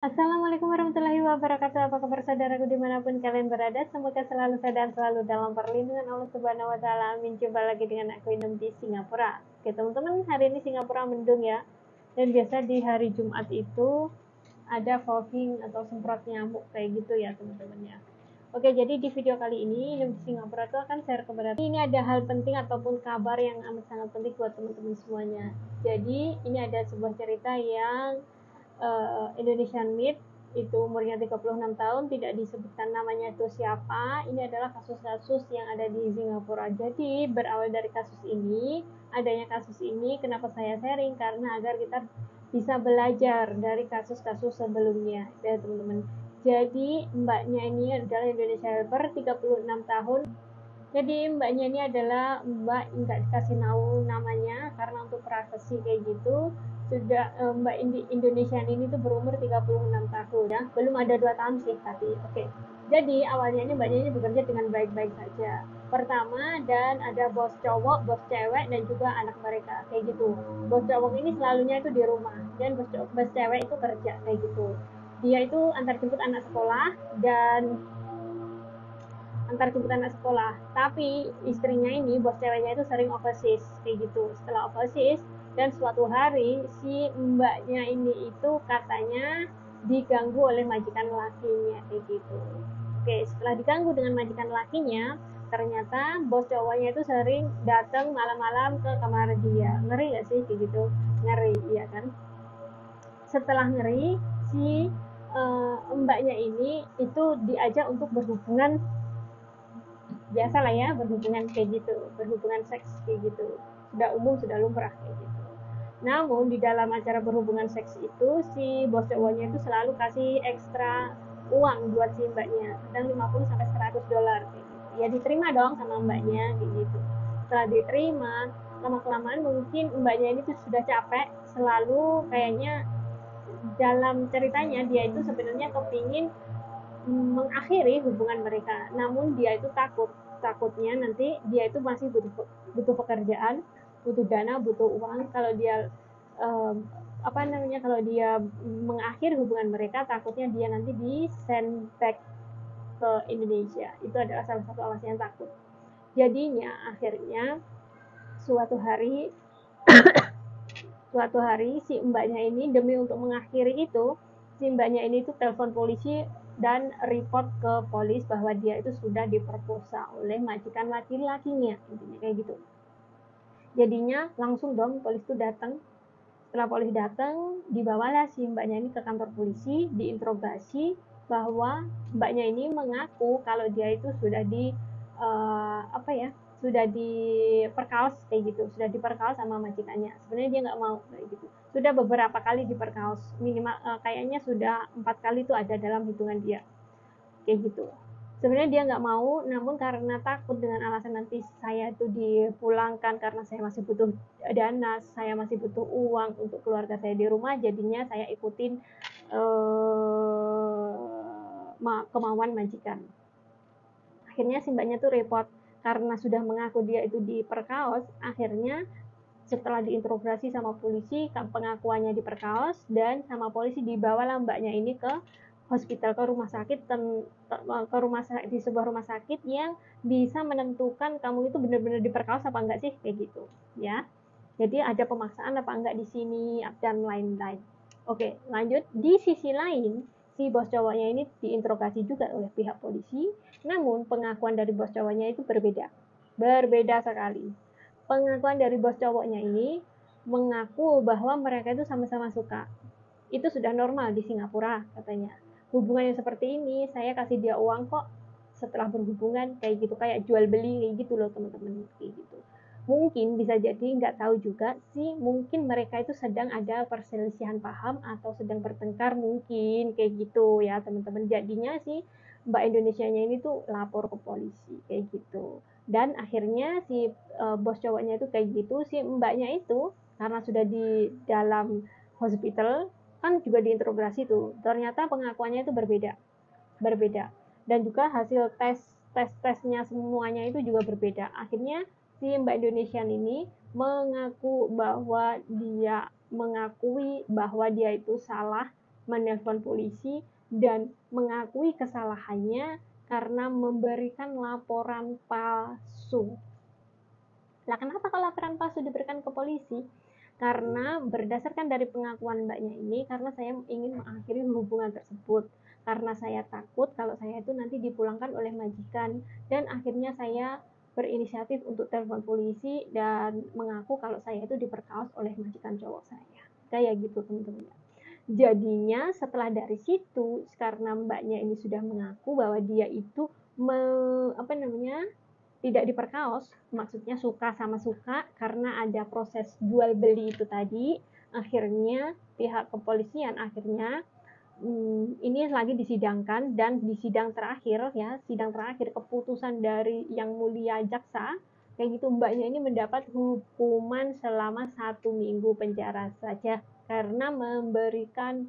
Assalamualaikum warahmatullahi wabarakatuh. Apa kabar saudaraku dimanapun kalian berada? Semoga selalu sehat dan selalu dalam perlindungan Allah Subhanahu Wa Taala. Amin. Jumpa lagi dengan aku Inum di Singapura. Oke teman-teman, hari ini Singapura mendung ya. Dan biasa di hari Jumat itu ada fogging atau semprot nyamuk kayak gitu ya teman-teman ya. Oke, jadi di video kali ini Inum di Singapura itu akan share kepada ini ada hal penting ataupun kabar yang amat sangat penting buat teman-teman semuanya. Jadi ini ada sebuah cerita yang Indonesian Meat itu umurnya 36 tahun, tidak disebutkan namanya itu siapa. Ini adalah kasus-kasus yang ada di Singapura. Jadi berawal dari kasus ini, adanya kasus ini, kenapa saya sharing? Karena agar kita bisa belajar dari kasus-kasus sebelumnya ya teman-teman. Jadi mbaknya ini adalah Indonesia Helper 36 tahun. Jadi mbaknya ini adalah mbak nggak dikasih tahu namanya karena untuk privasi kayak gitu. Sudah mbak Indonesia ini tuh berumur 36 tahun ya, belum ada 2 tahun sih tapi oke. Jadi awalnya ini mbaknya ini bekerja dengan baik-baik saja. Pertama, dan ada bos cowok, bos cewek, dan juga anak mereka kayak gitu. Bos cowok ini selalunya itu di rumah, dan bos cewek itu kerja kayak gitu. Dia itu antar jemput anak sekolah dan antar jemput anak sekolah. Tapi istrinya ini, bos ceweknya itu sering overseas kayak gitu. Setelah overseas, dan suatu hari si mbaknya ini itu katanya diganggu oleh majikan lakinya kayak gitu. Oke, setelah diganggu dengan majikan lakinya, ternyata bos cowoknya itu sering datang malam-malam ke kamar dia. Ngeri gak sih kayak gitu? Ngeri, iya kan? Setelah ngeri, si mbaknya ini itu diajak untuk berhubungan biasa lah ya, berhubungan kayak gitu, berhubungan seks kayak gitu, sudah umum, sudah lumrah kayak gitu. Namun di dalam acara berhubungan seks itu si bos cowoknya itu selalu kasih ekstra uang buat si mbaknya, kadang 50 sampai 100 dolar kayak gitu. Ya diterima dong sama mbaknya kayak gitu. Setelah diterima, lama kelamaan mungkin mbaknya ini tuh sudah capek, selalu kayaknya dalam ceritanya dia itu sebenarnya kepingin mengakhiri hubungan mereka, namun dia itu takutnya nanti dia itu masih butuh pekerjaan, butuh dana, butuh uang. Kalau dia kalau dia mengakhiri hubungan mereka, takutnya dia nanti di send back ke Indonesia. Itu adalah salah satu alasan yang takut. Jadinya akhirnya suatu hari si mbaknya ini demi untuk mengakhiri itu, si mbaknya ini tuh telepon polisi dan report ke polis bahwa dia itu sudah diperkosa oleh majikan laki-lakinya, intinya kayak gitu. Jadinya langsung dong polis itu datang. Setelah polis datang, dibawalah si mbaknya ini ke kantor polisi, diinterogasi bahwa mbaknya ini mengaku kalau dia itu sudah di sudah diperkaos kayak gitu, sudah diperkaos sama majikannya. Sebenarnya dia nggak mau kayak gitu. Sudah beberapa kali diperkaos, minimal kayaknya sudah 4 kali itu ada dalam hitungan dia kayak gitu. Sebenarnya dia nggak mau, namun karena takut dengan alasan nanti saya itu dipulangkan karena saya masih butuh dana, saya masih butuh uang untuk keluarga saya di rumah, jadinya saya ikutin kemauan majikan. Akhirnya si mbaknya tuh repot karena sudah mengaku dia itu diperkaos. Akhirnya setelah diinterogasi sama polisi, pengakuannya diperkaos, dan sama polisi dibawalah mbaknya ini ke hospital, ke rumah sakit, di sebuah rumah sakit yang bisa menentukan kamu itu benar-benar diperkaos apa enggak sih kayak gitu ya. Jadi ada pemaksaan apa enggak di sini dan lain-lain. Oke, lanjut. Di sisi lain, si bos cowoknya ini diinterogasi juga oleh pihak polisi, namun pengakuan dari bos cowoknya itu berbeda. Berbeda sekali. Pengakuan dari bos cowoknya ini mengaku bahwa mereka itu sama-sama suka. Itu sudah normal di Singapura katanya. Hubungan yang seperti ini, saya kasih dia uang kok setelah berhubungan kayak gitu, kayak jual beli kayak gitu loh teman-teman kayak gitu. Mungkin bisa jadi nggak tahu juga sih, mungkin mereka itu sedang ada perselisihan paham atau sedang bertengkar mungkin kayak gitu ya teman-teman. Jadinya sih Mbak Indonesianya ini tuh lapor ke polisi kayak gitu. Dan akhirnya si bos cowoknya itu kayak gitu, si mbaknya itu karena sudah di dalam hospital kan juga diinterogasi tuh, ternyata pengakuannya itu berbeda, dan juga hasil tesnya semuanya itu juga berbeda. Akhirnya si Mbak Indonesian ini mengakui bahwa dia itu salah menelpon polisi dan mengakui kesalahannya karena memberikan laporan palsu. Nah, kenapa kalau laporan palsu diberikan ke polisi? Karena berdasarkan dari pengakuan mbaknya ini, karena saya ingin mengakhiri hubungan tersebut. Karena saya takut kalau saya itu nanti dipulangkan oleh majikan. Dan akhirnya saya berinisiatif untuk telepon polisi dan mengaku kalau saya itu diperkaos oleh majikan cowok saya. Kayak gitu teman-teman. Jadinya setelah dari situ, karena mbaknya ini sudah mengaku bahwa dia itu tidak diperkaos, maksudnya suka sama suka karena ada proses jual beli itu tadi. Akhirnya pihak kepolisian ini lagi disidangkan, dan di sidang terakhir keputusan dari yang mulia jaksa kayak gitu, mbaknya ini mendapat hukuman selama 1 minggu penjara saja karena memberikan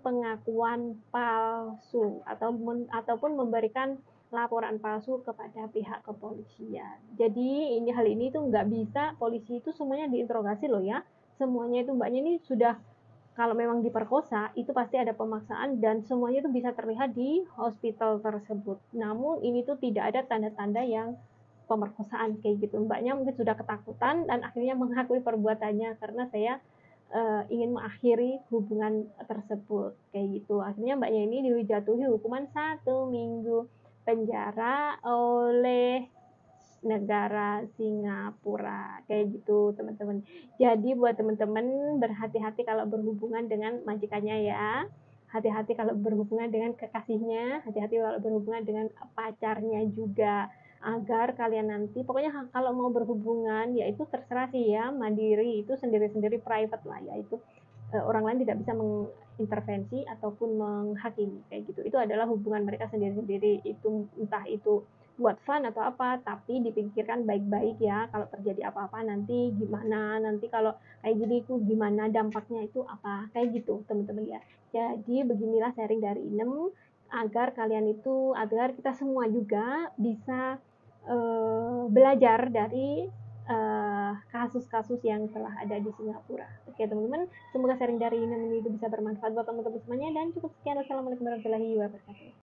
pengakuan palsu ataupun memberikan laporan palsu kepada pihak kepolisian. Jadi hal ini tuh nggak bisa, polisi itu semuanya diinterogasi loh ya. Semuanya itu mbaknya ini sudah, kalau memang diperkosa itu pasti ada pemaksaan dan semuanya itu bisa terlihat di hospital tersebut. Namun ini tuh tidak ada tanda-tanda yang pemerkosaan kayak gitu. Mbaknya mungkin sudah ketakutan dan akhirnya mengakui perbuatannya karena saya ingin mengakhiri hubungan tersebut kayak gitu. Akhirnya mbaknya ini dijatuhi hukuman 1 minggu penjara oleh negara Singapura kayak gitu teman-teman. Jadi buat teman-teman berhati-hati kalau berhubungan dengan majikannya ya. Hati-hati kalau berhubungan dengan kekasihnya, hati-hati kalau berhubungan dengan pacarnya juga, agar kalian nanti pokoknya kalau mau berhubungan ya itu terserah sih ya, mandiri, itu sendiri-sendiri, private lah ya, itu orang lain tidak bisa mengintervensi ataupun menghakimi kayak gitu. Itu adalah hubungan mereka sendiri-sendiri, itu entah itu buat fun atau apa, tapi dipikirkan baik-baik ya, kalau terjadi apa-apa nanti gimana, nanti kalau kayak gini itu gimana dampaknya, itu apa kayak gitu teman-teman ya. Jadi beginilah sharing dari Inem, agar kita semua juga bisa belajar dari kasus-kasus yang telah ada di Singapura. Oke teman-teman, semoga sharing dari ini bisa bermanfaat buat teman-teman semuanya, dan cukup sekian. Wassalamualaikum warahmatullahi wabarakatuh.